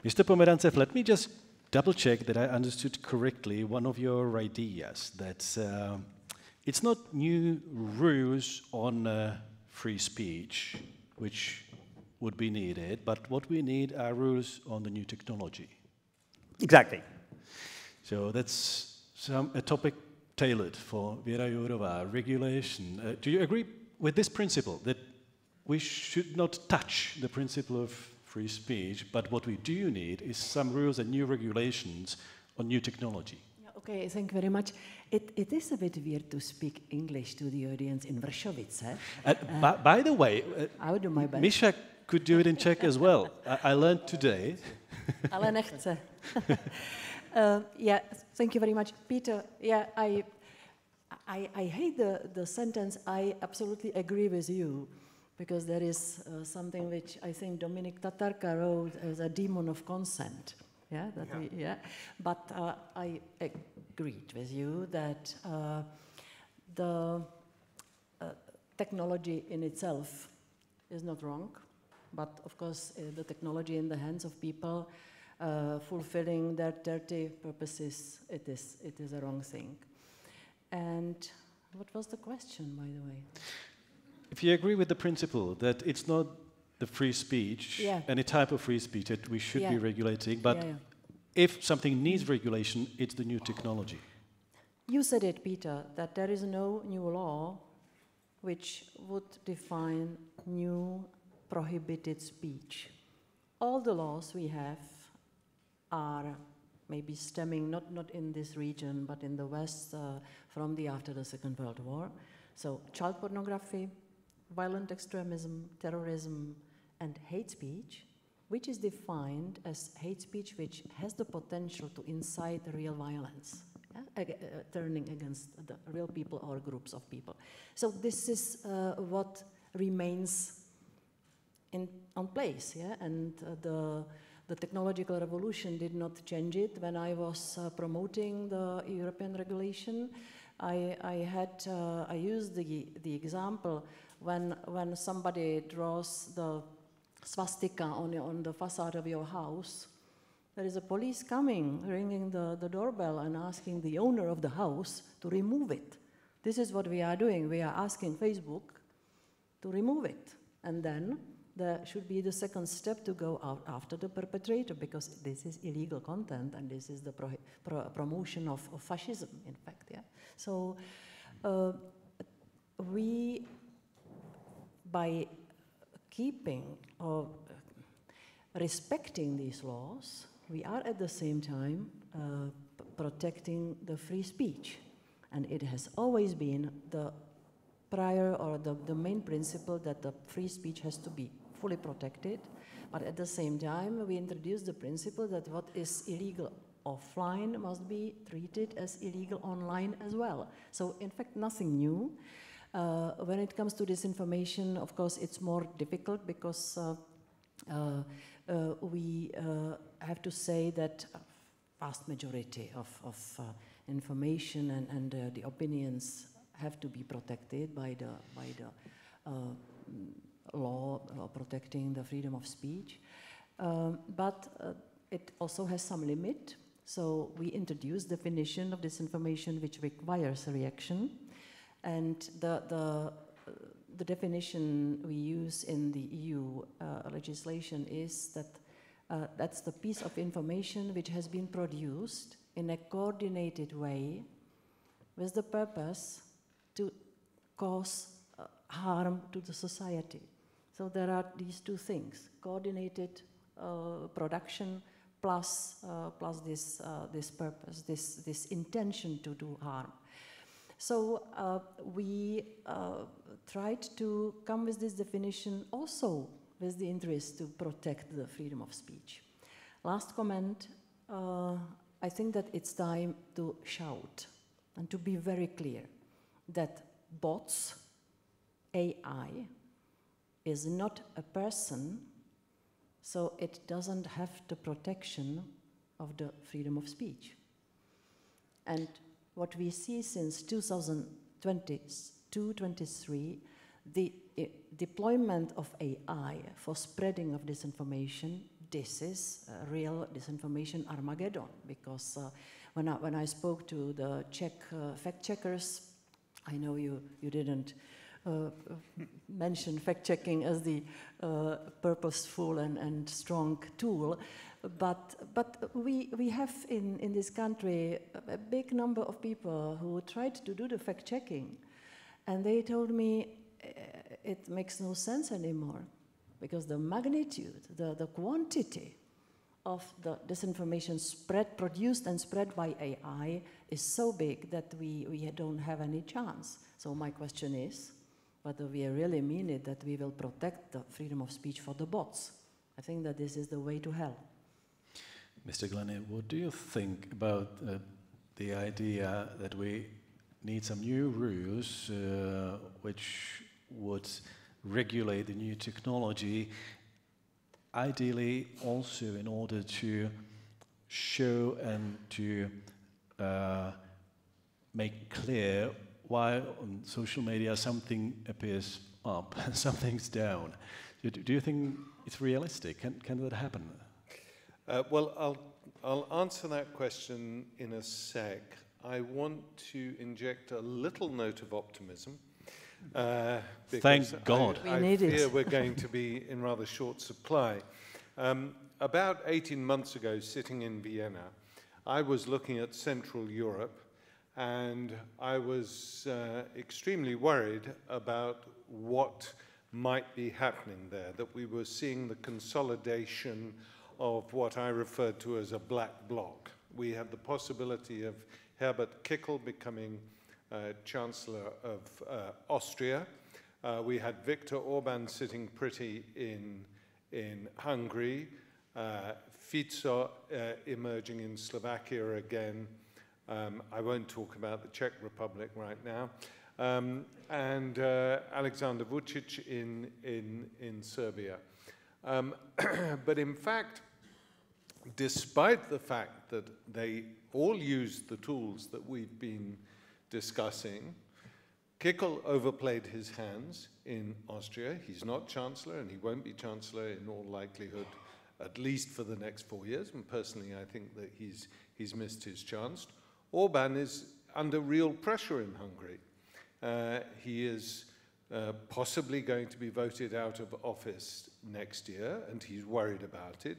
Mr. Pomerantsev, let me just double check that I understood correctly one of your ideas, that it's not new rules on free speech which would be needed, but what we need are rules on the new technology. Exactly. So that's a topic tailored for Věra Jourová, regulation. Do you agree with this principle, that we should not touch the principle of free speech, but what we do need is some rules and new regulations on new technology? Okay, thank you very much. It is a bit weird to speak English to the audience in Vršovice. By the way, I would do my best. Misha could do it in Czech as well. I learned today. Ale nechce. Yeah, thank you very much, Peter. Yeah, I hate the sentence. I absolutely agree with you, because there is something which I think Dominik Tatarka wrote as a demon of consent. Yeah, but I agreed with you that the technology in itself is not wrong, but of course the technology in the hands of people fulfilling their dirty purposes, it is a wrong thing. And what was the question, by the way? If you agree with the principle that it's not the free speech, any type of free speech that we should be regulating, but if something needs regulation, it's the new technology. You said it, Peter, that there is no new law which would define new prohibited speech. All the laws we have are maybe stemming, not in this region, but in the West, from after the Second World War. So child pornography, violent extremism, terrorism, and hate speech, which is defined as hate speech which has the potential to incite real violence, turning against the real people or groups of people. So this is what remains on place, and the technological revolution did not change it. When I was promoting the European regulation, I used the example when somebody draws the swastika on the facade of your house, there is a police coming, ringing the doorbell and asking the owner of the house to remove it. This is what we are doing. We are asking Facebook to remove it. And then there should be the second step to go out after the perpetrator, because this is illegal content and this is the promotion of fascism, in fact. Yeah. So we, by keeping or respecting these laws, we are at the same time protecting the free speech. And it has always been the prior or the main principle that the free speech has to be fully protected, but at the same time we introduced the principle that what is illegal offline must be treated as illegal online as well. So in fact nothing new. When it comes to disinformation, of course it's more difficult, because we have to say that vast majority of information and the opinions have to be protected by the law protecting the freedom of speech. But it also has some limit. So we introduced definition of disinformation which requires a reaction. And the definition we use in the EU legislation is that that's the piece of information which has been produced in a coordinated way with the purpose to cause harm to the society. So there are these two things: coordinated production plus this purpose, this intention to do harm. So we tried to come with this definition also with the interest to protect the freedom of speech. Last comment, I think that it's time to shout and to be very clear that bots, AI, is not a person, so it doesn't have the protection of the freedom of speech. And what we see since 2022-23, the deployment of AI for spreading of disinformation this is a real disinformation Armageddon, because when I spoke to the Czech fact checkers, I know you didn't mention fact checking as the purposeful and strong tool, but we have in this country a big number of people who tried to do the fact checking, and they told me it makes no sense anymore, because the magnitude, the quantity of the disinformation produced and spread by AI is so big that we don't have any chance. So my question is, whether we really mean it that we will protect the freedom of speech for the bots. I think that this is the way to hell. Mr. Glenny, what do you think about the idea that we need some new rules which would regulate the new technology, ideally also in order to show and to make clear why on social media something appears up and something's down? Do you think it's realistic? Can that happen? Well, I'll answer that question in a sec. I want to inject a little note of optimism. Thank God. I fear we're going to be in rather short supply. About 18 months ago, sitting in Vienna, I was looking at Central Europe, and I was extremely worried about what might be happening there, that we were seeing the consolidation of what I referred to as a black bloc. We had the possibility of Herbert Kickl becoming Chancellor of Austria. We had Viktor Orban sitting pretty in Hungary, Fico emerging in Slovakia again. I won't talk about the Czech Republic right now. And Alexander Vučić in Serbia. But in fact, despite the fact that they all used the tools that we've been discussing, Kickl overplayed his hands in Austria. He's not Chancellor, and he won't be Chancellor in all likelihood, at least for the next 4 years. And personally, I think that he's missed his chance. Orban is under real pressure in Hungary. He is possibly going to be voted out of office next year, and he's worried about it.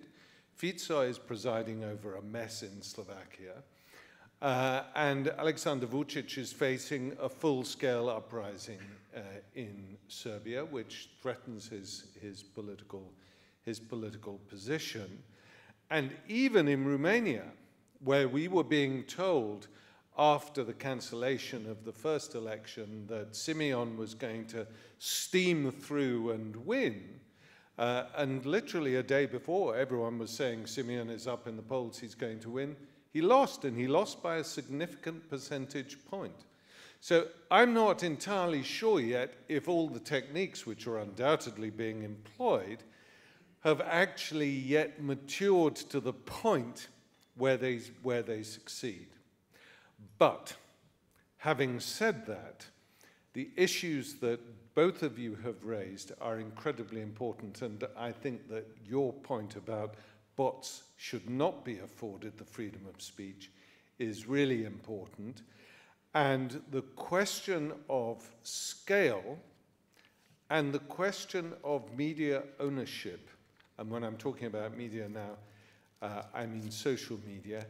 Fico is presiding over a mess in Slovakia. And Alexander Vučić is facing a full-scale uprising in Serbia, which threatens his political position. And even in Romania, where we were being told after the cancellation of the first election that Simeon was going to steam through and win, and literally a day before everyone was saying Simeon is up in the polls, he's going to win, he lost, and he lost by a significant percentage point. So I'm not entirely sure yet if all the techniques which are undoubtedly being employed have actually yet matured to the point where they succeed. But having said that, the issues that both of you have raised are incredibly important, and I think that your point about bots should not be afforded the freedom of speech is really important. And the question of scale and the question of media ownership, and when I'm talking about media now, I mean social media,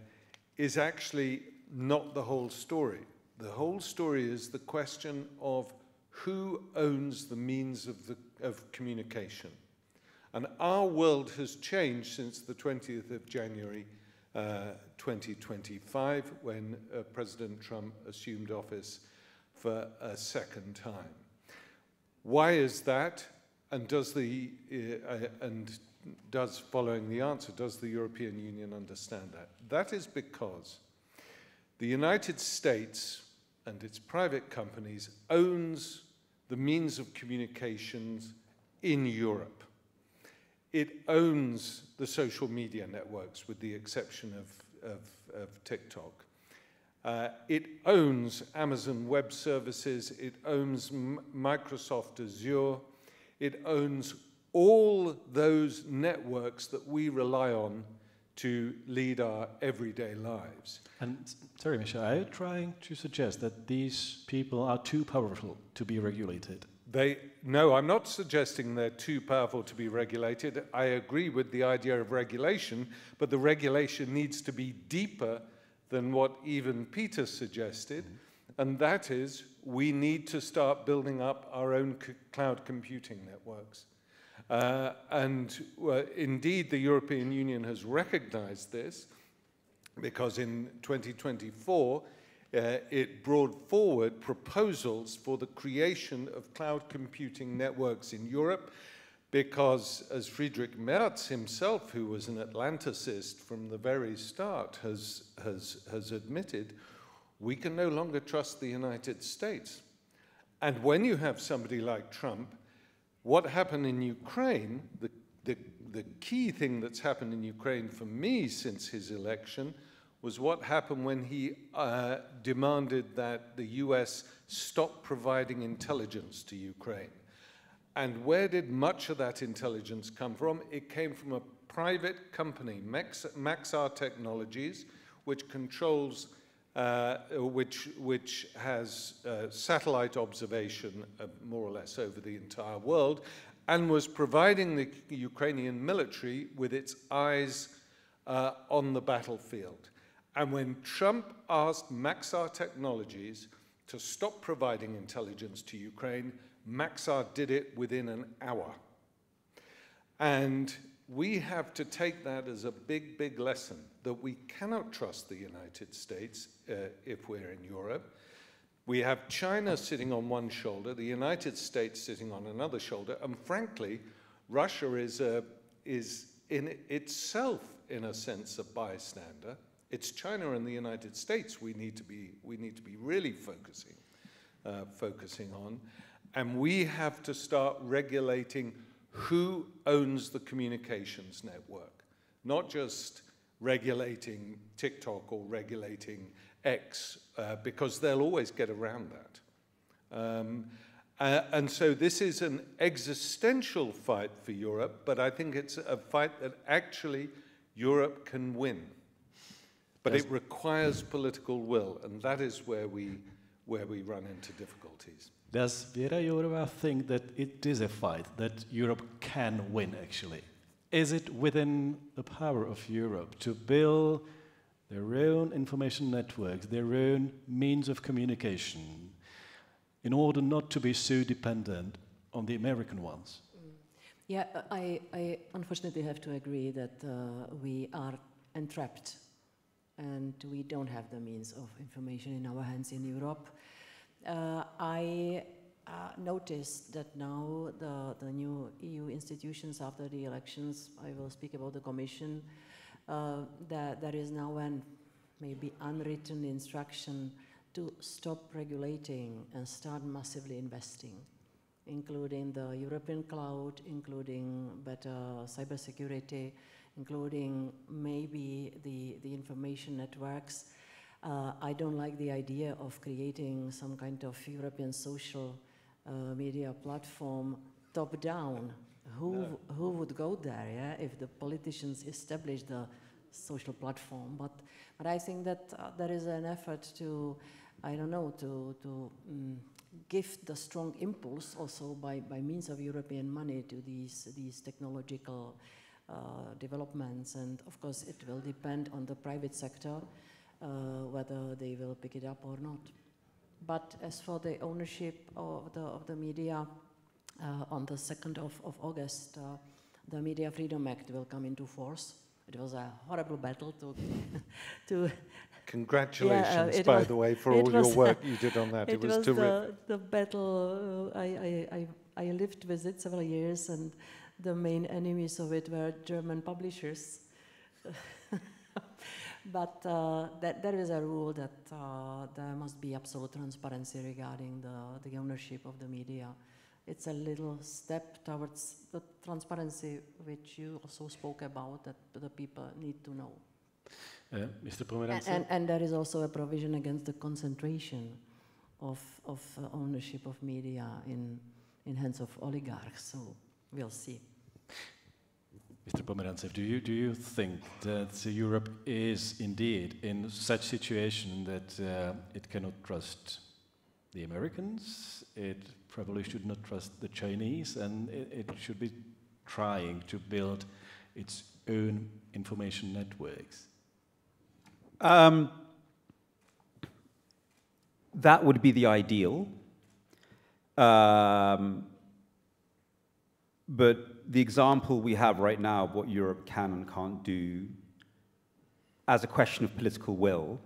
is actually not the whole story. The whole story is the question of who owns the means of communication. And our world has changed since the 20th of January 2025, when President Trump assumed office for a second time. Why is that? And following the answer, does the European Union understand that? That is because the United States and its private companies owns the means of communications in Europe. It owns the social media networks, with the exception of TikTok. It owns Amazon Web Services. It owns Microsoft Azure. It owns all those networks that we rely on to lead our everyday lives. And sorry, Misha, are you trying to suggest that these people are too powerful to be regulated? No, I'm not suggesting they're too powerful to be regulated. I agree with the idea of regulation, but the regulation needs to be deeper than what even Peter suggested, and that is we need to start building up our own cloud computing networks. Indeed, the European Union has recognized this, because in 2024, it brought forward proposals for the creation of cloud computing networks in Europe, because as Friedrich Merz himself, who was an Atlanticist from the very start, has admitted, we can no longer trust the United States. And when you have somebody like Trump, what happened in Ukraine, the key thing that's happened in Ukraine for me since his election was what happened when he demanded that the US stop providing intelligence to Ukraine. And where did much of that intelligence come from? It came from a private company, Maxar Technologies, which controls, which has satellite observation more or less over the entire world, and was providing the Ukrainian military with its eyes on the battlefield. And when Trump asked Maxar Technologies to stop providing intelligence to Ukraine, Maxar did it within an hour. And we have to take that as a big, big lesson, that we cannot trust the United States if we're in Europe. We have China sitting on one shoulder, the United States sitting on another shoulder, and frankly, Russia is in itself, in a sense, a bystander. It's China and the United States we need to be really focusing on, and we have to start regulating who owns the communications network, not just regulating TikTok or regulating X, because they'll always get around that. And so this is an existential fight for Europe, but I think it's a fight that actually Europe can win. But it requires political will, and that is where we run into difficulties. Does Věra Jourová think that it is a fight that Europe can win, actually? Is it within the power of Europe to build their own information networks, their own means of communication, in order not to be so dependent on the American ones? Yeah, I unfortunately have to agree that we are entrapped and we don't have the means of information in our hands in Europe. I noticed that now the new EU institutions after the elections, I will speak about the Commission, that there is now an maybe unwritten instruction to stop regulating and start massively investing, including the European cloud, including better cybersecurity, including maybe the information networks. I don't like the idea of creating some kind of European social media platform top-down. Who would go there, yeah, if the politicians establish the social platform? But I think that there is an effort to, I don't know, to give the strong impulse also by means of European money to these technological developments, and of course it will depend on the private sector whether they will pick it up or not. But as for the ownership of the media, on the 2nd of August, the Media Freedom Act will come into force. It was a horrible battle to Congratulations, by the way, for all your work you did on that. It was terrific. The battle, I lived with it several years, and the main enemies of it were German publishers. But there is a rule that there must be absolute transparency regarding the ownership of the media. It's a little step towards the transparency which you also spoke about, that the people need to know. Mr. Pomerantsev? And there is also a provision against the concentration of ownership of media in hands of oligarchs, so we'll see. Mr. Pomerantsev, do you think that Europe is indeed in such situation that it cannot trust the Americans, it probably should not trust the Chinese, and it should be trying to build its own information networks? That would be the ideal. But the example we have right now of what Europe can and can't do as a question of political will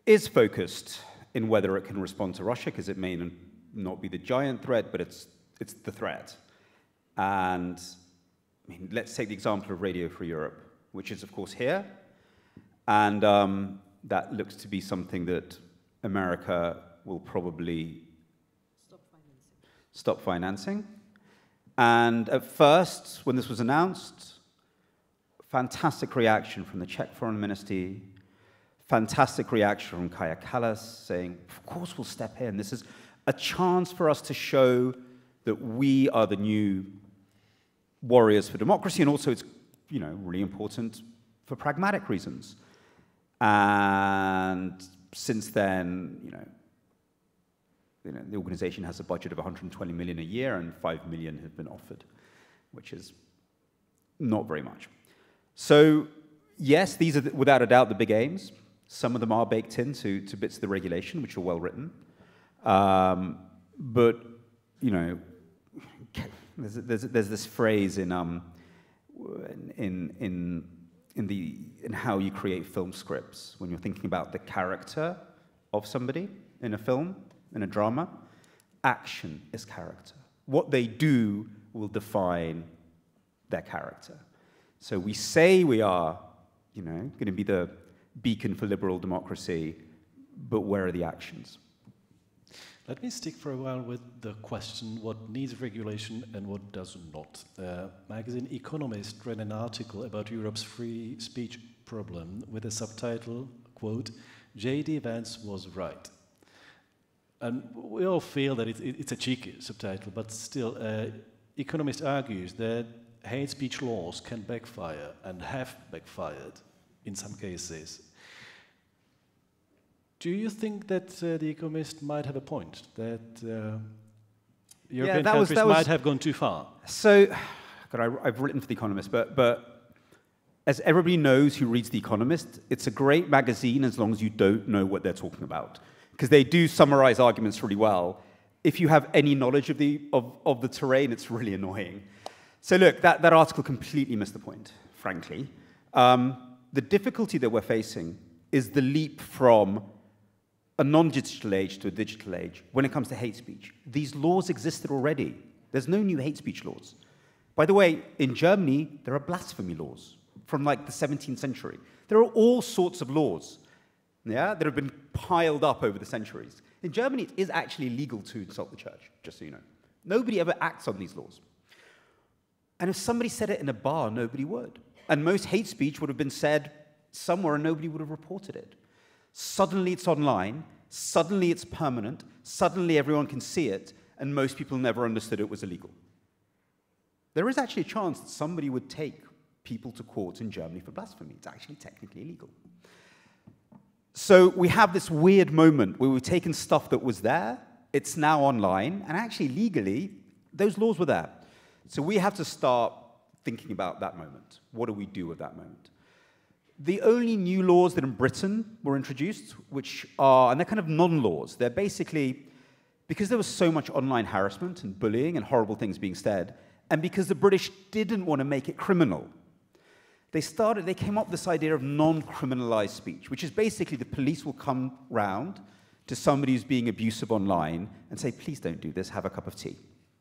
is focused in whether it can respond to Russia, because it may not be the giant threat, but it's the threat. And I mean, let's take the example of Radio Free Europe, which is, of course, here. And that looks to be something that America will probably stop financing. And at first, when this was announced, fantastic reaction from the Czech Foreign Ministry, fantastic reaction from Kaja Kallas saying, of course we'll step in. This is a chance for us to show that we are the new warriors for democracy, and also it's, you know, really important for pragmatic reasons. And since then, the organization has a budget of 120 million a year, and 5 million have been offered, which is not very much. So, yes, these are, without a doubt, the big aims. Some of them are baked into bits of the regulation, which are well written. But, you know, there's this phrase in how you create film scripts when you're thinking about the character of somebody in a film, in a drama. Action is character. What they do will define their character. So we say we are, going to be the beacon for liberal democracy, but where are the actions? Let me stick for a while with the question what needs regulation and what does not. Magazine Economist ran an article about Europe's free speech problem with the subtitle, quote, J.D. Vance was right. And we all feel that it's a cheeky subtitle, but still, Economist argues that hate speech laws can backfire and have backfired in some cases. Do you think that The Economist might have a point, that European countries might have gone too far? So, I've written for The Economist, but as everybody knows who reads The Economist, it's a great magazine as long as you don't know what they're talking about, because they do summarize arguments really well. If you have any knowledge of the terrain, it's really annoying. So look, that article completely missed the point, frankly. The difficulty that we're facing is the leap from a non-digital age to a digital age when it comes to hate speech. These laws existed already. There's no new hate speech laws. By the way, in Germany, there are blasphemy laws from like the 17th century. There are all sorts of laws, that have been piled up over the centuries. In Germany, it is actually legal to insult the church, just so you know. Nobody ever acts on these laws. And if somebody said it in a bar, nobody would. And most hate speech would have been said somewhere and nobody would have reported it. Suddenly it's online, suddenly it's permanent, suddenly everyone can see it, and most people never understood it was illegal. There is actually a chance that somebody would take people to court in Germany for blasphemy. It's actually technically illegal. So we have this weird moment where we've taken stuff that was there, it's now online, and actually legally, those laws were there. So we have to start thinking about that moment. What do we do with that moment? The only new laws that in Britain were introduced, which are, and they're kind of non-laws, they're basically, because there was so much online harassment and bullying and horrible things being said, and because the British didn't want to make it criminal, they came up with this idea of non-criminalized speech, which is basically the police will come round to somebody who's being abusive online and say, please don't do this, have a cup of tea.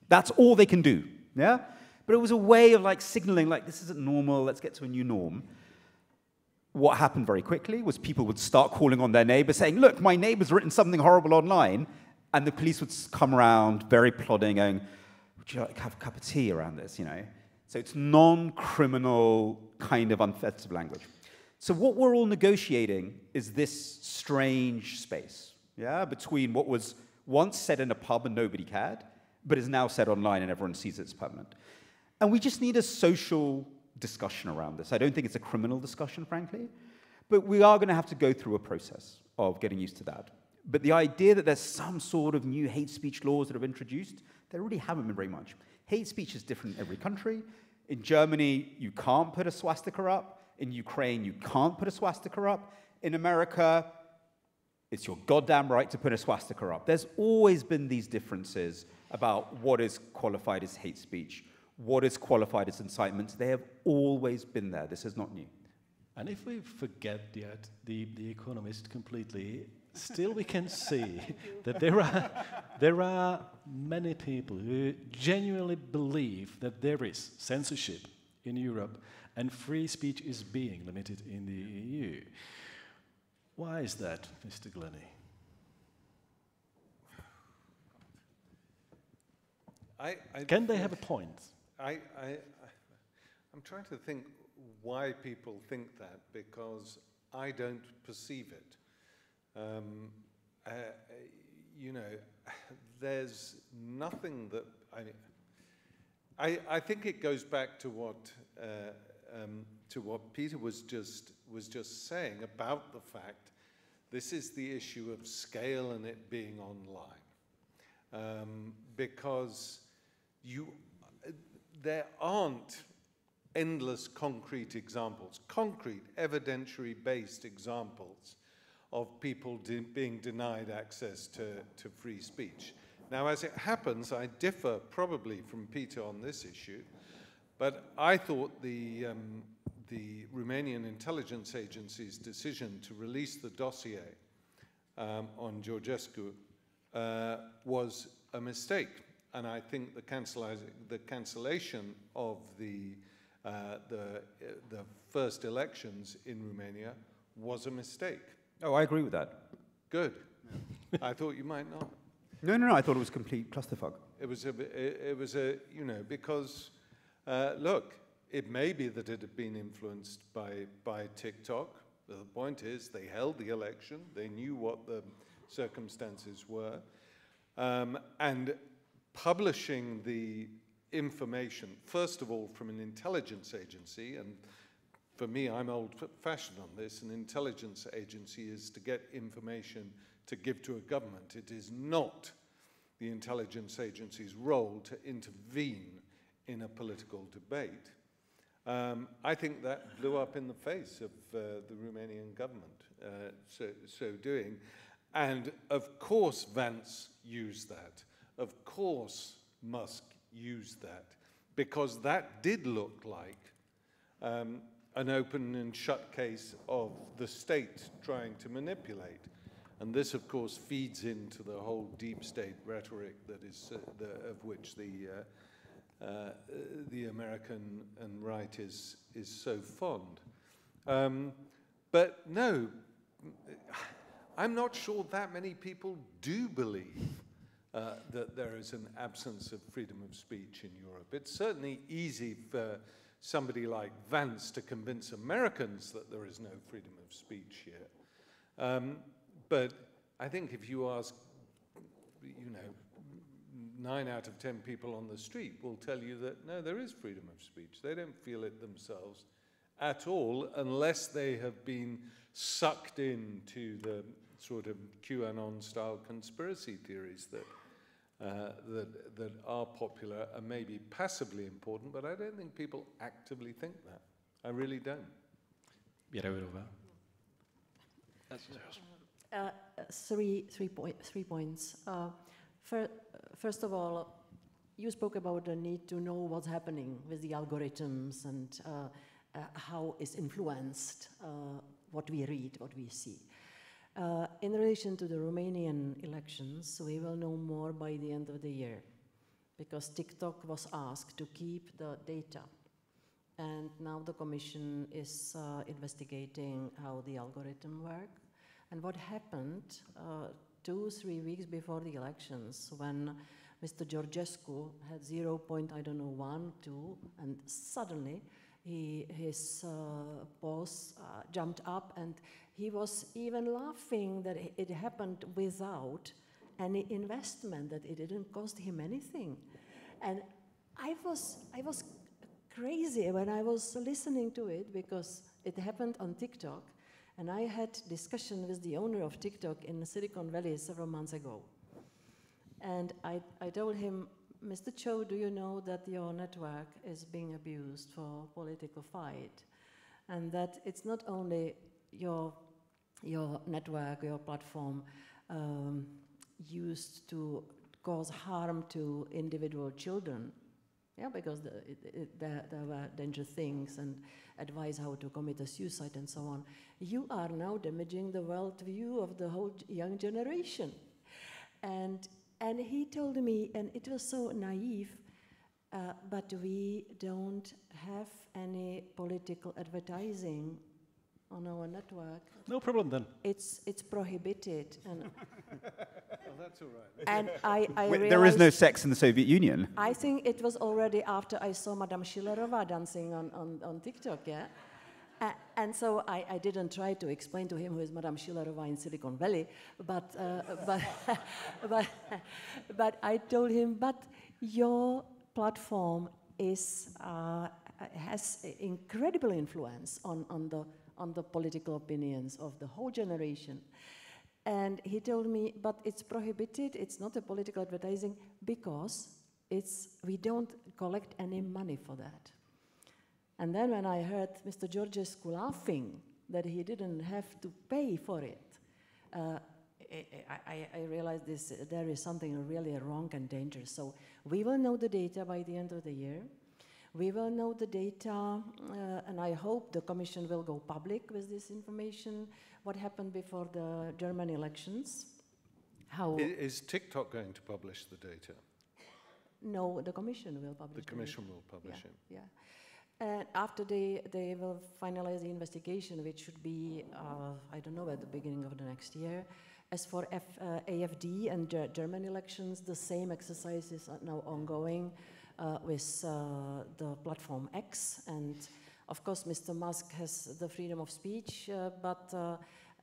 That's all they can do, yeah? But it was a way of like signaling, like, this isn't normal, let's get to a new norm. What happened very quickly was people would start calling on their neighbor saying, look, my neighbor's written something horrible online, and the police would come around very plodding, going, would you like to have a cup of tea around this, So it's non-criminal kind of offensive language. So what we're all negotiating is this strange space, between what was once said in a pub and nobody cared, but is now said online and everyone sees it's permanent. And we just need a social discussion around this. I don't think it's a criminal discussion, frankly, but we are going to have to go through a process of getting used to that. But the idea that there's some sort of new hate speech laws that have introduced, there really haven't been very much. Hate speech is different in every country. In Germany, you can't put a swastika up. In Ukraine, you can't put a swastika up. In America, it's your goddamn right to put a swastika up. There's always been these differences about what is qualified as hate speech, what is qualified as incitement. They have always been there. This is not new. And if we forget the Economist completely, still we can see that there are many people who genuinely believe that there is censorship in Europe and free speech is being limited in the EU. Why is that, Mr. Glenny? Can they have a point? I'm trying to think why people think that, because I don't perceive it. You know, there's nothing that I think it goes back to what Peter was just saying about the fact this is the issue of scale and it being online, because there aren't endless concrete examples, concrete evidentiary-based examples of people being denied access to free speech. Now, as it happens, I differ probably from Peter on this issue, but I thought the Romanian intelligence agency's decision to release the dossier on Georgescu was a mistake, and I think the cancellation of the first elections in Romania was a mistake. Oh, I agree with that. Good. I thought you might not. No, I thought it was complete clusterfuck. It was a you know, because, look, it may be that it had been influenced by TikTok. The point is they held the election. They knew what the circumstances were. And publishing the information, first of all, from an intelligence agency, and for me, I'm old-fashioned on this, an intelligence agency is to get information to give to a government. It is not the intelligence agency's role to intervene in a political debate. I think that blew up in the face of the Romanian government, so doing. And of course Vance used that. Of course Musk used that, because that did look like an open and shut case of the state trying to manipulate. And this, of course, feeds into the whole deep state rhetoric that is of which the American and right is so fond. But no, I'm not sure that many people do believe that there is an absence of freedom of speech in Europe. It's certainly easy for somebody like Vance to convince Americans that there is no freedom of speech here. But I think if you ask, you know, 9 out of 10 people on the street will tell you that, no, there is freedom of speech. They don't feel it themselves at all, unless they have been sucked into the sort of QAnon-style conspiracy theories that are popular and maybe passively important, but I don't think people actively think that. I really don't. Věra Jourová. Three points. First of all, you spoke about the need to know what's happening with the algorithms and how is influenced what we read, what we see. In relation to the Romanian elections, we will know more by the end of the year, because TikTok was asked to keep the data. And now the Commission is investigating how the algorithm works. And what happened 2-3 weeks before the elections, when Mr. Georgescu had 0.1, 2, and suddenly his boss jumped up, and he was even laughing that it happened without any investment, that it didn't cost him anything. And I was crazy when I was listening to it, because it happened on TikTok, and I had discussion with the owner of TikTok in Silicon Valley several months ago. And I told him, Mr. Cho, do you know that your network is being abused for political fight? And that it's not only your network, your platform used to cause harm to individual children, yeah, because there were dangerous things and advice how to commit a suicide and so on. You are now damaging the worldview of the whole young generation. And he told me, and it was so naive, but we don't have any political advertising on our network. No problem then. It's prohibited. And Well, that's all right. and I realized, There is no sex in the Soviet Union. I think it was already after I saw Madame Schillerova dancing on TikTok, yeah? And so I didn't try to explain to him who is Madame Schillerova in Silicon Valley, but I told him, but your platform has incredible influence on the political opinions of the whole generation. And he told me, but it's prohibited, it's not a political advertising, because we don't collect any money for that. And then when I heard Mr. Georgescu laughing that he didn't have to pay for it, I realized there is something really wrong and dangerous. So we will know the data by the end of the year. We will know the data, and I hope the Commission will go public with this information, what happened before the German elections. How Is TikTok going to publish the data? No, the Commission will publish The Commission will publish it. Yeah. And after they will finalize the investigation, which should be, I don't know, at the beginning of the next year. As for AFD and German elections, the same exercises are now ongoing with the platform X. And of course, Mr. Musk has the freedom of speech, but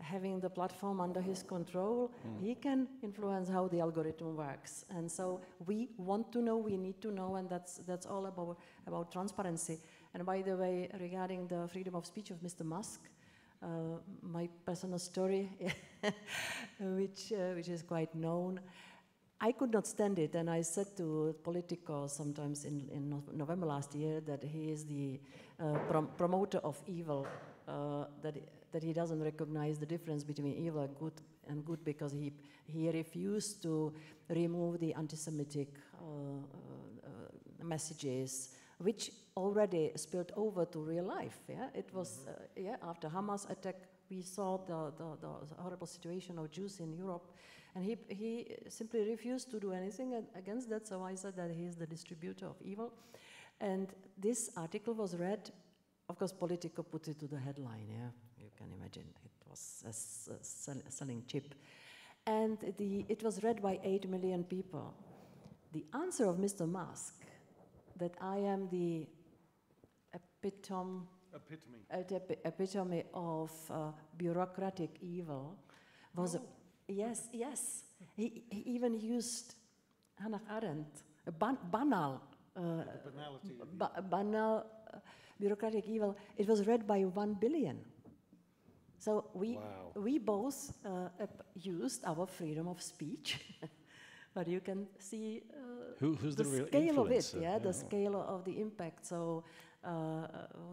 having the platform under his control, he can influence how the algorithm works. And so we want to know, we need to know, and that's all about transparency. And by the way, regarding the freedom of speech of Mr. Musk, my personal story, which is quite known, I could not stand it, and I said to Politico sometimes in November last year that he is the promoter of evil, that he doesn't recognize the difference between evil and good because he refused to remove the anti-Semitic messages, which already spilled over to real life. Yeah, it was after Hamas attack, we saw the horrible situation of Jews in Europe, and he simply refused to do anything against that. So I said that he is the distributor of evil, and this article was read. Of course, Politico put it to the headline. Yeah, you can imagine it was a selling chip, and it was read by 8 million people. The answer of Mr. Musk, that I am the epitome of bureaucratic evil, was yes. He even used Hannah Arendt, a banal bureaucratic evil. It was read by 1 billion. So we both used our freedom of speech. But you can see who's the real scale of it, influencer? the scale of the impact. So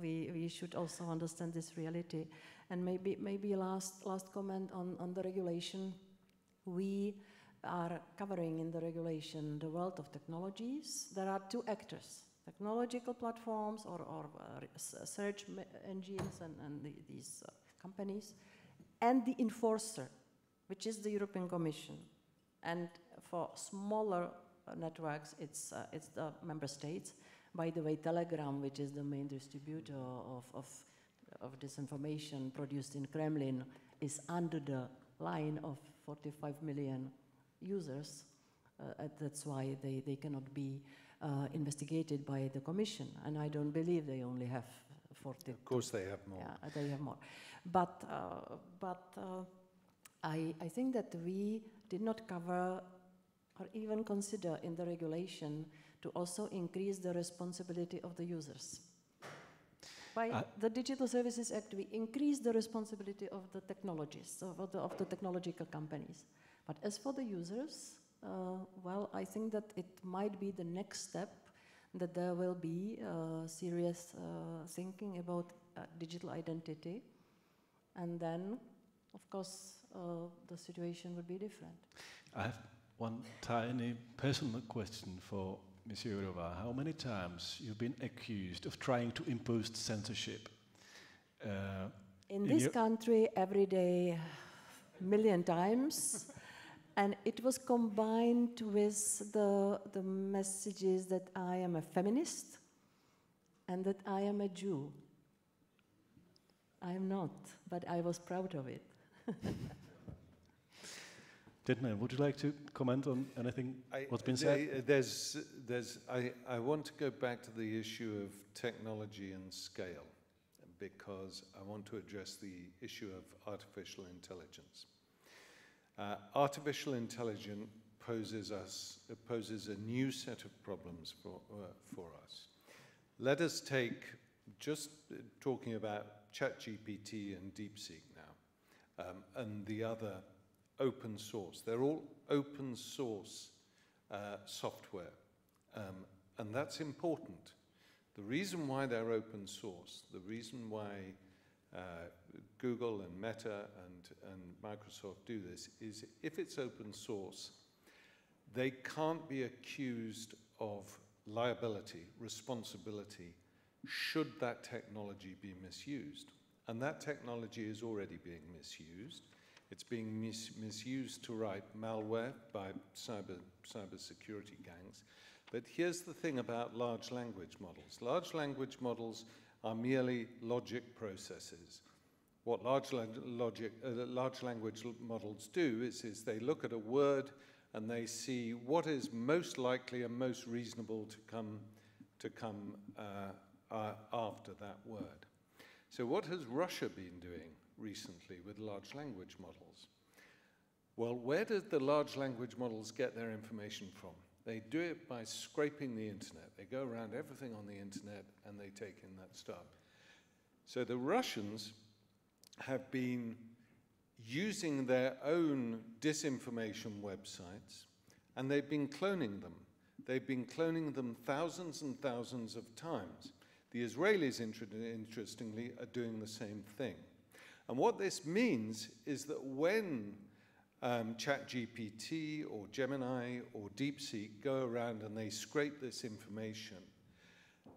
we should also understand this reality. And maybe last comment on the regulation. We are covering in the regulation the world of technologies. There are two actors: technological platforms or search engines and these companies, and the enforcer, which is the European Commission. And for smaller networks, it's the member states. By the way, Telegram, which is the main distributor of disinformation produced in Kremlin, is under the line of 45 million users. That's why they cannot be investigated by the Commission. And I don't believe they only have 40. Of course they have more. Yeah, they have more. But I think that we did not cover or even consider in the regulation to also increase the responsibility of the users. By the Digital Services Act, we increase the responsibility of the technologists, of the technological companies. But as for the users, well, I think that it might be the next step, that there will be serious thinking about digital identity. And then, of course, the situation would be different. I have one tiny personal question for Ms. Jourová. How many times you've been accused of trying to impose censorship? In this country, every day, million times. And it was combined with the messages that I am a feminist and that I am a Jew. I am not, but I was proud of it. Gentlemen, would you like to comment on anything what's been said? I want to go back to the issue of technology and scale, because I want to address the issue of artificial intelligence. Artificial intelligence poses a new set of problems for us. Let us take, just talking about ChatGPT and DeepSeek now, and the other open source. They're all open source software, and that's important. The reason why they're open source, the reason why Google and Meta and Microsoft do this is if it's open source, they can't be accused of liability, responsibility, should that technology be misused. And that technology is already being misused. It's being misused to write malware by cyber security gangs. But here's the thing about large language models. Large language models are merely logic processes. What large language models do is they look at a word and they see what is most likely and most reasonable to come after that word. So what has Russia been doing recently with large language models? Well, where did the large language models get their information from? They do it by scraping the internet. They go around everything on the internet and they take in that stuff. So the Russians have been using their own disinformation websites, and they've been cloning them. They've been cloning them thousands and thousands of times. The Israelis, interestingly, are doing the same thing. And what this means is that when ChatGPT or Gemini or DeepSeek go around and they scrape this information,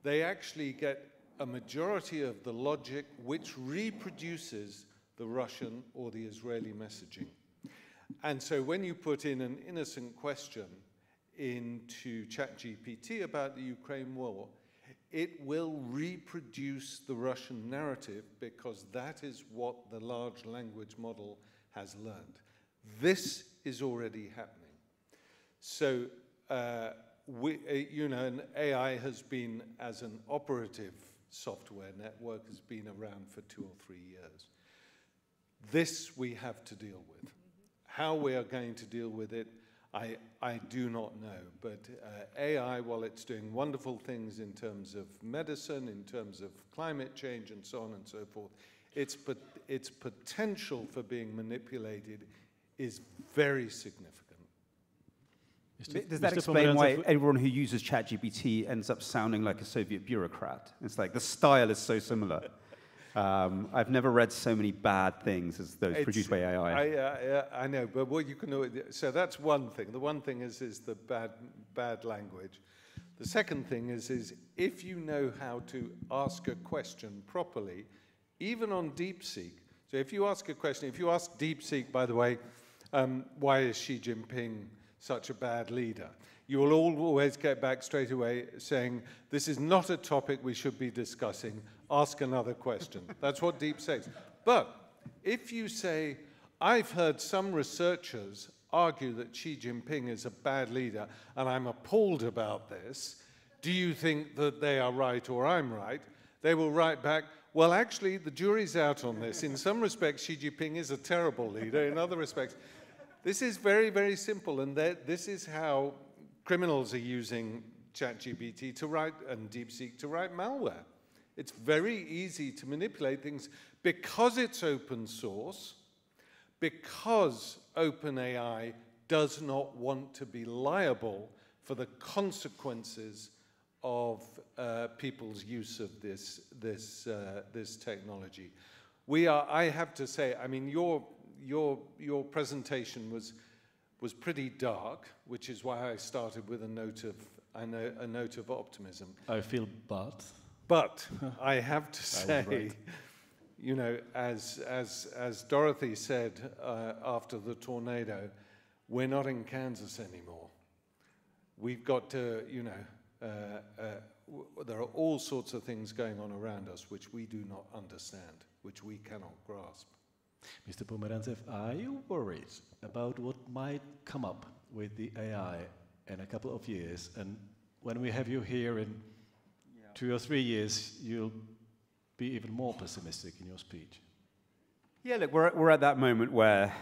they actually get a majority of the logic which reproduces the Russian or the Israeli messaging. And so when you put in an innocent question into ChatGPT about the Ukraine war, it will reproduce the Russian narrative because that is what the large language model has learned. This is already happening. So, an AI has been, as an operative software network, has been around for 2 or 3 years. This we have to deal with. How we are going to deal with it, I do not know. But AI, while it's doing wonderful things in terms of medicine, in terms of climate change, and so on and so forth, its potential for being manipulated is very significant. Does that explain why everyone who uses ChatGPT ends up sounding like a Soviet bureaucrat? It's like the style is so similar. I've never read so many bad things as those produced by AI. I know, but what you can do, so that's one thing. The one thing is the bad language. The second thing is if you know how to ask a question properly, even on DeepSeek. So if you ask a question, if you ask DeepSeek, by the way, why is Xi Jinping such a bad leader? You will always get back straight away saying, this is not a topic we should be discussing, ask another question. That's what Deep says. But if you say, I've heard some researchers argue that Xi Jinping is a bad leader, and I'm appalled about this, do you think that they are right or I'm right? They will write back, well, actually, the jury's out on this. In some respects, Xi Jinping is a terrible leader. In other respects, this is very, very simple, and this is how criminals are using ChatGPT to write, and DeepSeek to write malware. It's very easy to manipulate things because it's open source, because OpenAI does not want to be liable for the consequences of people's use of this technology. I have to say, I mean, your presentation was pretty dark, which is why I started with a note of optimism. I feel bad. But I have to say, you know, as Dorothy said after the tornado, we're not in Kansas anymore. We've got to, you know, there are all sorts of things going on around us which we do not understand, which we cannot grasp. Mr. Pomerantsev, are you worried about what might come up with the AI in a couple of years? And when we have you here in 2 or 3 years, you'll be even more pessimistic in your speech. Yeah, look, we're at that moment where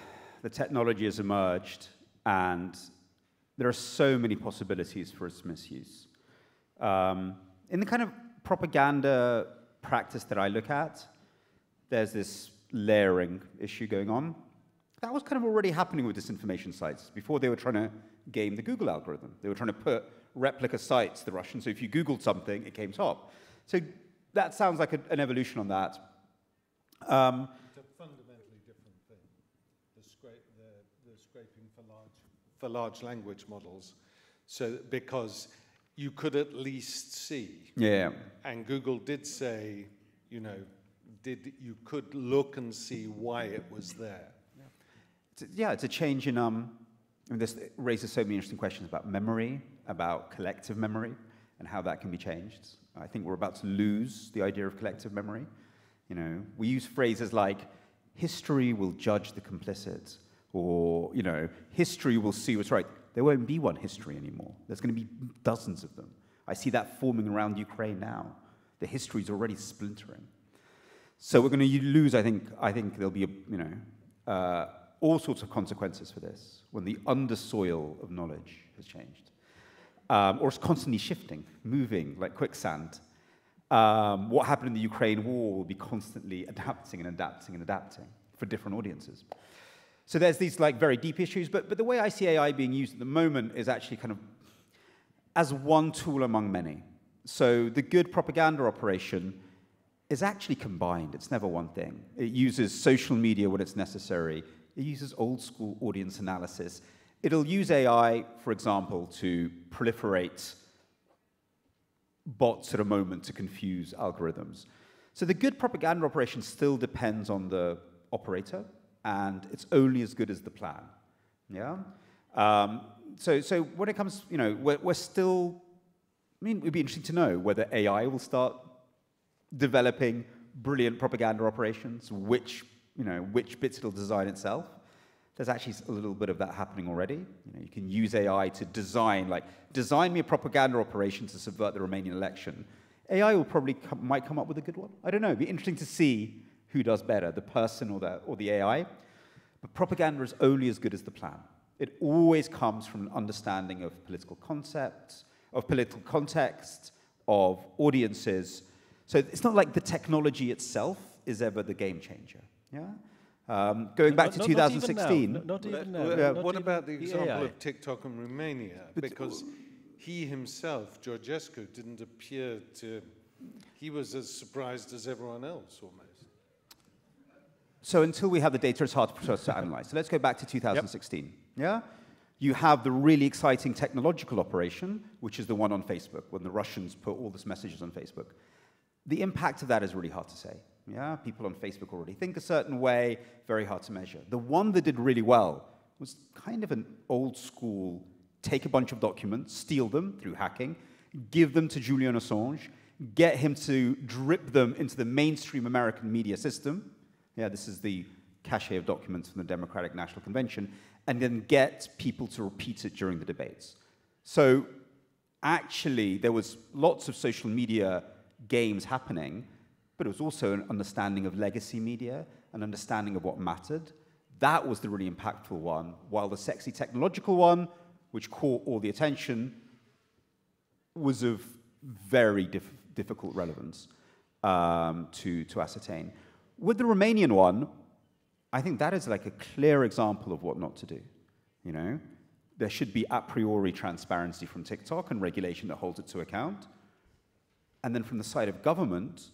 the technology has emerged and there are so many possibilities for its misuse. In the kind of propaganda practice that I look at, there's this layering issue going on. That was kind of already happening with disinformation sites. Before they were trying to game the Google algorithm. They were trying to put replica sites, the Russians, so if you Googled something, it came top. So that sounds like an evolution on that. It's a fundamentally different thing, the scraping for large language models. So because you could at least see, and Google did say, you know, you could look and see why it was there. It's a change in, I mean, this raises so many interesting questions about memory, about collective memory, and how that can be changed. I think we're about to lose the idea of collective memory. You know, we use phrases like, history will judge the complicit, or, you know, history will see what's right. There won't be one history anymore. There's going to be dozens of them. I see that forming around Ukraine now. The history is already splintering. So we're going to lose, I think there'll be, all sorts of consequences for this when the undersoil of knowledge has changed. Or it's constantly shifting, moving like quicksand. What happened in the Ukraine war will be constantly adapting and adapting and adapting for different audiences. So there's these like very deep issues, but the way I see AI being used at the moment is actually kind of as one tool among many. So the good propaganda operation is actually combined. It's never one thing. It uses social media when it's necessary. It uses old school audience analysis. It'll use AI, for example, to proliferate bots at a moment to confuse algorithms. So the good propaganda operation still depends on the operator, and it's only as good as the plan. Yeah. So when it comes, you know, we're still. I mean, it'd be interesting to know whether AI will start developing brilliant propaganda operations, which bits it'll design itself. There's actually a little bit of that happening already. You know, you can use AI to design me a propaganda operation to subvert the Romanian election. AI will probably might come up with a good one. I don't know. It'd be interesting to see who does better, the person or the AI. But propaganda is only as good as the plan. It always comes from an understanding of political concepts, of political context, of audiences. So it's not like the technology itself is ever the game changer. Yeah. Going back to 2016. Not even now. What about the example of TikTok in Romania? Because he himself, Georgescu, didn't appear to. He was as surprised as everyone else, almost. So until we have the data, it's hard for us to analyze. So let's go back to 2016. Yep. Yeah. You have the really exciting technological operation, which is the one on Facebook, when the Russians put all these messages on Facebook. The impact of that is really hard to say. Yeah, people on Facebook already think a certain way, very hard to measure. The one that did really well was kind of an old school, take a bunch of documents, steal them through hacking, give them to Julian Assange, get him to drip them into the mainstream American media system. Yeah, this is the cache of documents from the Democratic National Convention, and then get people to repeat it during the debates. So actually, there was lots of social media games happening, but it was also an understanding of legacy media, an understanding of what mattered. That was the really impactful one, while the sexy technological one, which caught all the attention, was of very difficult relevance. to ascertain. With the Romanian one, I think that is like a clear example of what not to do. You know, there should be a priori transparency from TikTok and regulation that holds it to account. And then from the side of government,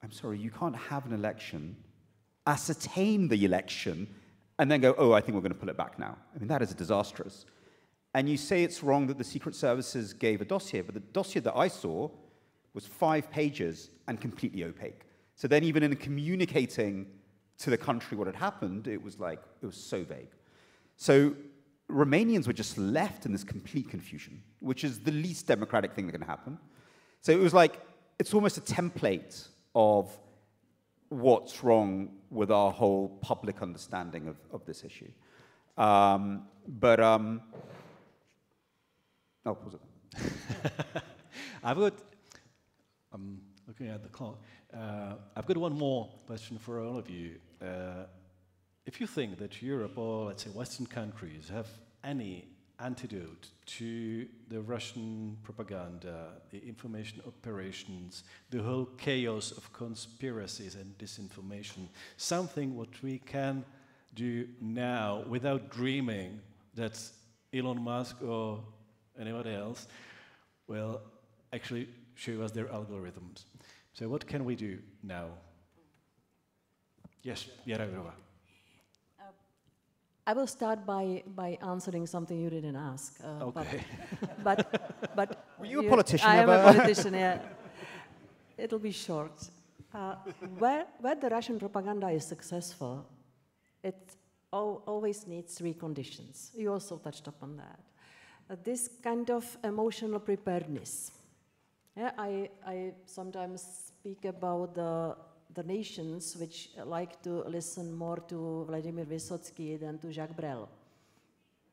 I'm sorry, you can't have an election, ascertain the election, and then go, oh, I think we're going to pull it back now. I mean, that is disastrous. And you say it's wrong that the Secret Services gave a dossier, but the dossier that I saw was 5 pages and completely opaque. So then even in communicating to the country what had happened, it was so vague. So Romanians were just left in this complete confusion, which is the least democratic thing that can happen. So it was like, it's almost a template of what's wrong with our whole public understanding of this issue. I'll pause it. I'm looking at the clock. I've got one more question for all of you. If you think that Europe or, let's say, Western countries have any antidote to the Russian propaganda, the information operations, the whole chaos of conspiracies and disinformation, something what we can do now without dreaming that Elon Musk or anybody else will actually show us their algorithms. So what can we do now? Yes, Věra Jourová. I will start by answering something you didn't ask. Okay. But were you a politician I ever? am a politician, yeah. It'll be short. Where the Russian propaganda is successful, it always needs 3 conditions. You also touched upon that. This kind of emotional preparedness. Yeah, I sometimes speak about the nations which like to listen more to Vladimir Vysotsky than to Jacques Brel.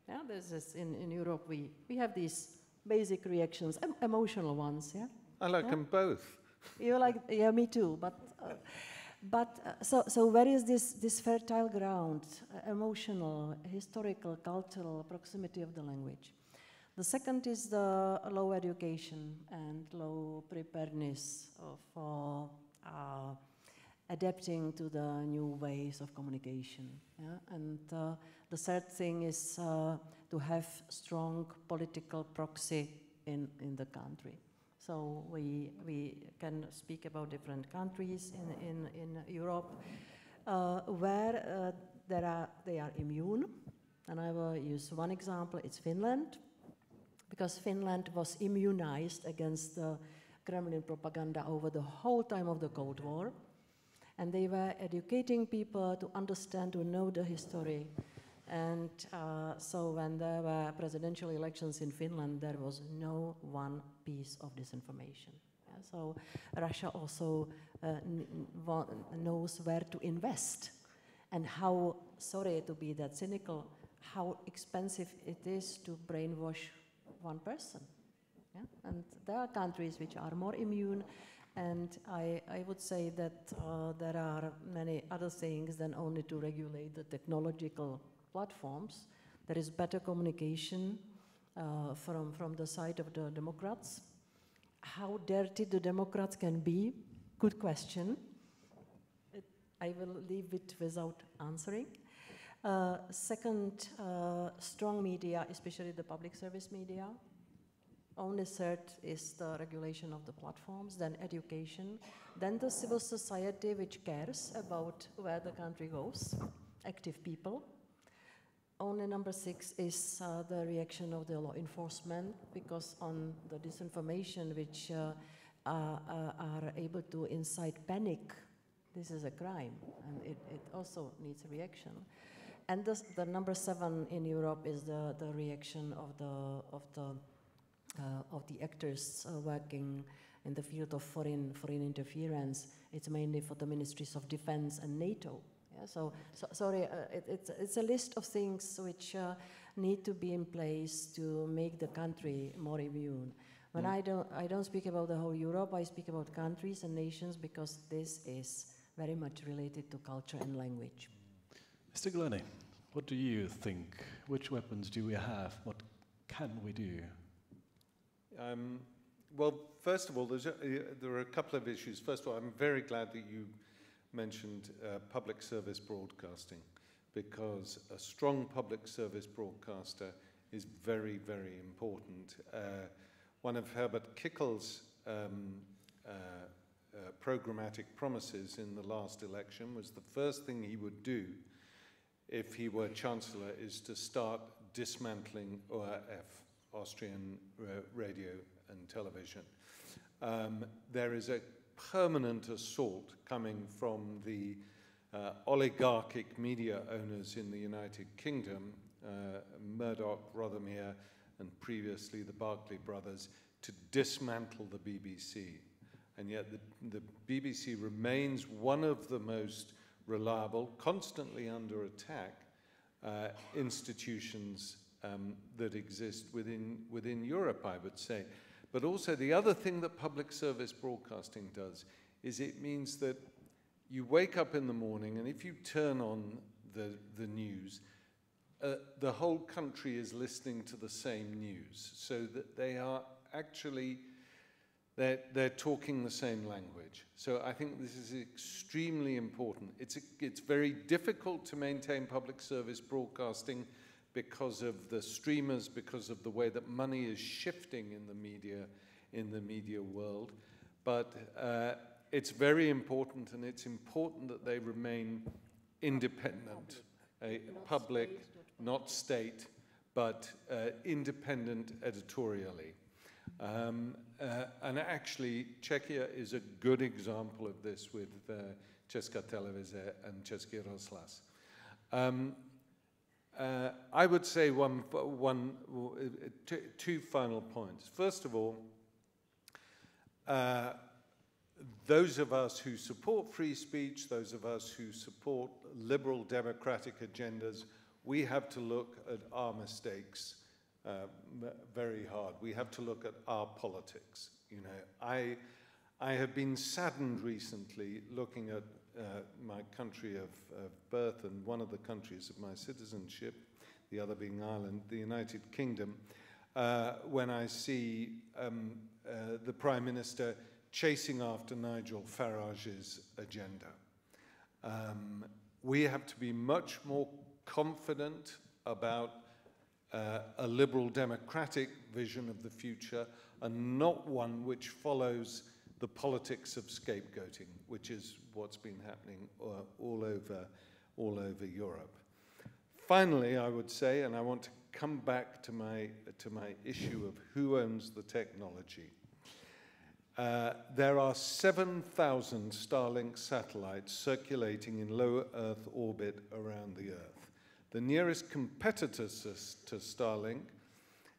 Yeah, this is in Europe we have these basic reactions, emotional ones. Yeah, I like them both. You like, yeah, me too. So where is this fertile ground, emotional, historical, cultural proximity of the language? The second is the low education and low preparedness of adapting to the new ways of communication. Yeah? And the third thing is to have strong political proxy in the country. So we can speak about different countries in Europe where they are immune. And I will use one example, it's Finland. Because Finland was immunized against the Kremlin propaganda over the whole time of the Cold War. And they were educating people to understand, to know the history. And so when there were presidential elections in Finland, there was no one piece of disinformation. Yeah, so Russia also knows where to invest and how, sorry to be that cynical, how expensive it is to brainwash one person. Yeah? And there are countries which are more immune, and I would say that there are many other things than only to regulate the technological platforms. There is better communication from the side of the Democrats. How dirty the Democrats can be, good question. I will leave it without answering. Second, strong media, especially the public service media. Only third is the regulation of the platforms, then education, then the civil society which cares about where the country goes, active people. Only number 6 is the reaction of the law enforcement, because on the disinformation which are able to incite panic, this is a crime, and it also needs a reaction. And the number 7 in Europe is the reaction of the actors working in the field of foreign interference. It's mainly for the ministries of defense and NATO. Yeah, so sorry, it's a list of things which need to be in place to make the country more immune. When I don't speak about the whole Europe, I speak about countries and nations, because this is very much related to culture and language. Mr. Glenny, what do you think? Which weapons do we have? What can we do? Well, first of all, there are a couple of issues. First of all, I'm very glad that you mentioned public service broadcasting, because a strong public service broadcaster is very, very important. One of Herbert Kickle's programmatic promises in the last election was the first thing he would do if he were Chancellor is to start dismantling ORF, Austrian radio and television. There is a permanent assault coming from the oligarchic media owners in the United Kingdom, Murdoch, Rothermere, and previously the Barclay brothers, to dismantle the BBC. And yet the BBC remains one of the most reliable, constantly under attack, institutions that exist within Europe, I would say. But also the other thing that public service broadcasting does is it means that you wake up in the morning, and if you turn on the news, the whole country is listening to the same news, so that they are actually, they're talking the same language. So I think this is extremely important. It's very difficult to maintain public service broadcasting because of the streamers, because of the way that money is shifting in the media world. But it's very important, and it's important that they remain independent, public, not state, but independent editorially. And actually, Czechia is a good example of this with Česká televize and Český rozhlas. I would say two final points. First of all, those of us who support free speech, those of us who support liberal democratic agendas, we have to look at our mistakes very hard. We have to look at our politics. You know, I have been saddened recently looking at my country of birth and one of the countries of my citizenship, the other being Ireland, the United Kingdom, when I see the Prime Minister chasing after Nigel Farage's agenda. We have to be much more confident about a liberal democratic vision of the future, and not one which follows the politics of scapegoating, which is what's been happening all over Europe. Finally, I would say, and I want to come back to my issue of who owns the technology. There are 7,000 Starlink satellites circulating in low Earth orbit around the Earth. The nearest competitor to Starlink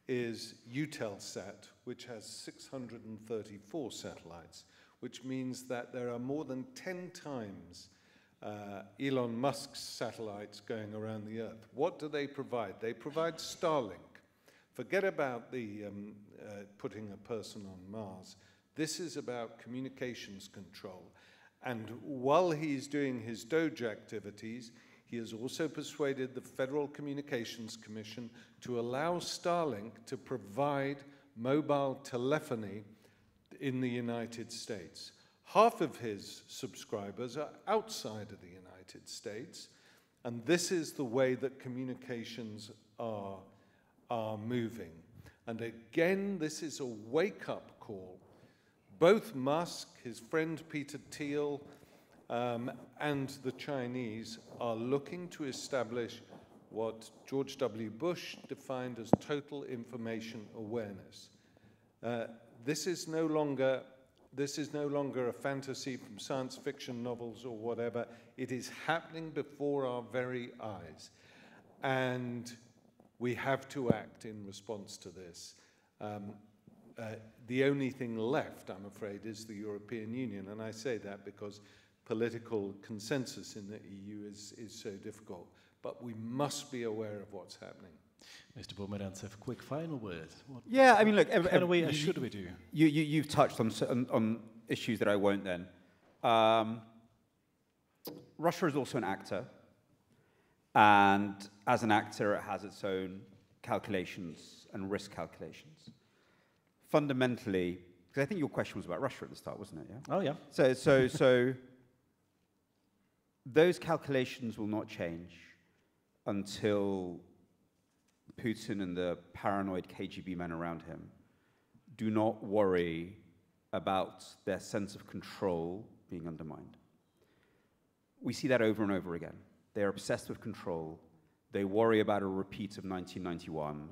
is Eutelsat, which has 634 satellites, which means that there are more than 10 times Elon Musk's satellites going around the Earth. What do they provide? They provide Starlink. Forget about the putting a person on Mars. This is about communications control. And while he's doing his Doge activities, he has also persuaded the Federal Communications Commission to allow Starlink to provide mobile telephony in the United States. Half of his subscribers are outside of the United States, and this is the way that communications are moving. And again, this is a wake-up call. Both Musk, his friend Peter Thiel, and the Chinese are looking to establish what George W. Bush defined as total information awareness. This is no longer a fantasy from science fiction novels or whatever. It is happening before our very eyes. And we have to act in response to this. The only thing left, I'm afraid, is the European Union. And I say that because political consensus in the EU is so difficult. But we must be aware of what's happening. Mr. Pomerantsev, quick final word. Yeah, I mean, look, what should we do? You've touched on issues that I won't then. Russia is also an actor, and as an actor, it has its own calculations and risk calculations. Fundamentally, Because I think your question was about Russia at the start, wasn't it? Yeah. Oh, yeah. So those calculations will not change until Putin and the paranoid KGB men around him do not worry about their sense of control being undermined. We see that over and over again. They're obsessed with control. They worry about a repeat of 1991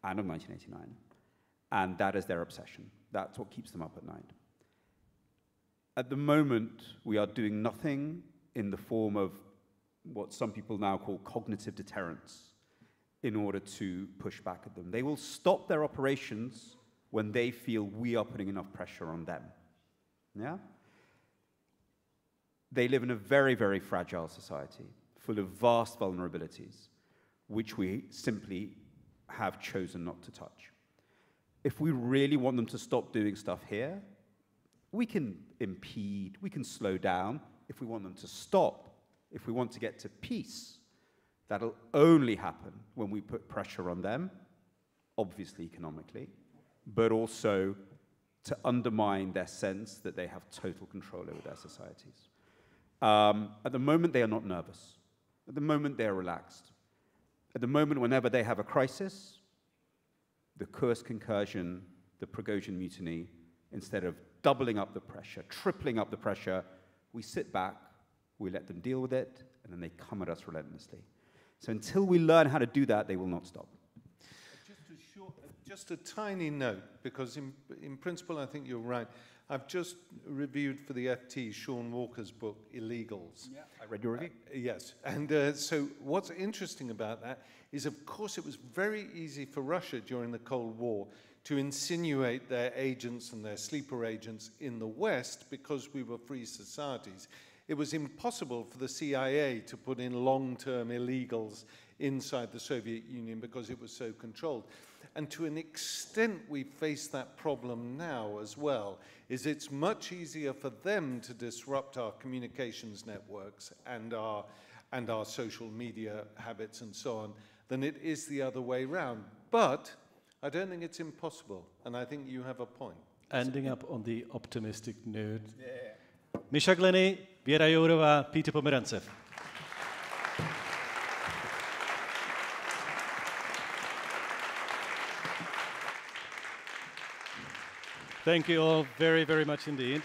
and of 1989. And that is their obsession. That's what keeps them up at night. At the moment, we are doing nothing in the form of what some people now call cognitive deterrence in order to push back at them. They will stop their operations when they feel we are putting enough pressure on them. Yeah? They live in a very, very fragile society, full of vast vulnerabilities, which we simply have chosen not to touch. If we really want them to stop doing stuff here, we can impede, we can slow down. If we want them to stop, if we want to get to peace, that'll only happen when we put pressure on them, obviously economically, but also to undermine their sense that they have total control over their societies. At the moment, they are not nervous. At the moment, they are relaxed. At the moment, whenever they have a crisis, the Kursk incursion, the Prigozhin mutiny, instead of doubling up the pressure, tripling up the pressure, we sit back, we let them deal with it, and then they come at us relentlessly. So until we learn how to do that, they will not stop. Just a tiny note, because in principle, I think you're right. I've just reviewed for the FT Sean Walker's book, Illegals. Yeah, I read your review. Yes, and so what's interesting about that is, of course, it was very easy for Russia during the Cold War to insinuate their agents and their sleeper agents in the West because we were free societies. It was impossible for the CIA to put in long-term illegals inside the Soviet Union because it was so controlled. And to an extent, we face that problem now as well, is it's much easier for them to disrupt our communications networks and our social media habits and so on than it is the other way around. But I don't think it's impossible, and I think you have a point. Ending up on the optimistic note. Yeah. Misha, Glenny, Věra Jourová, Pomerantsev. Thank you all very, very much indeed.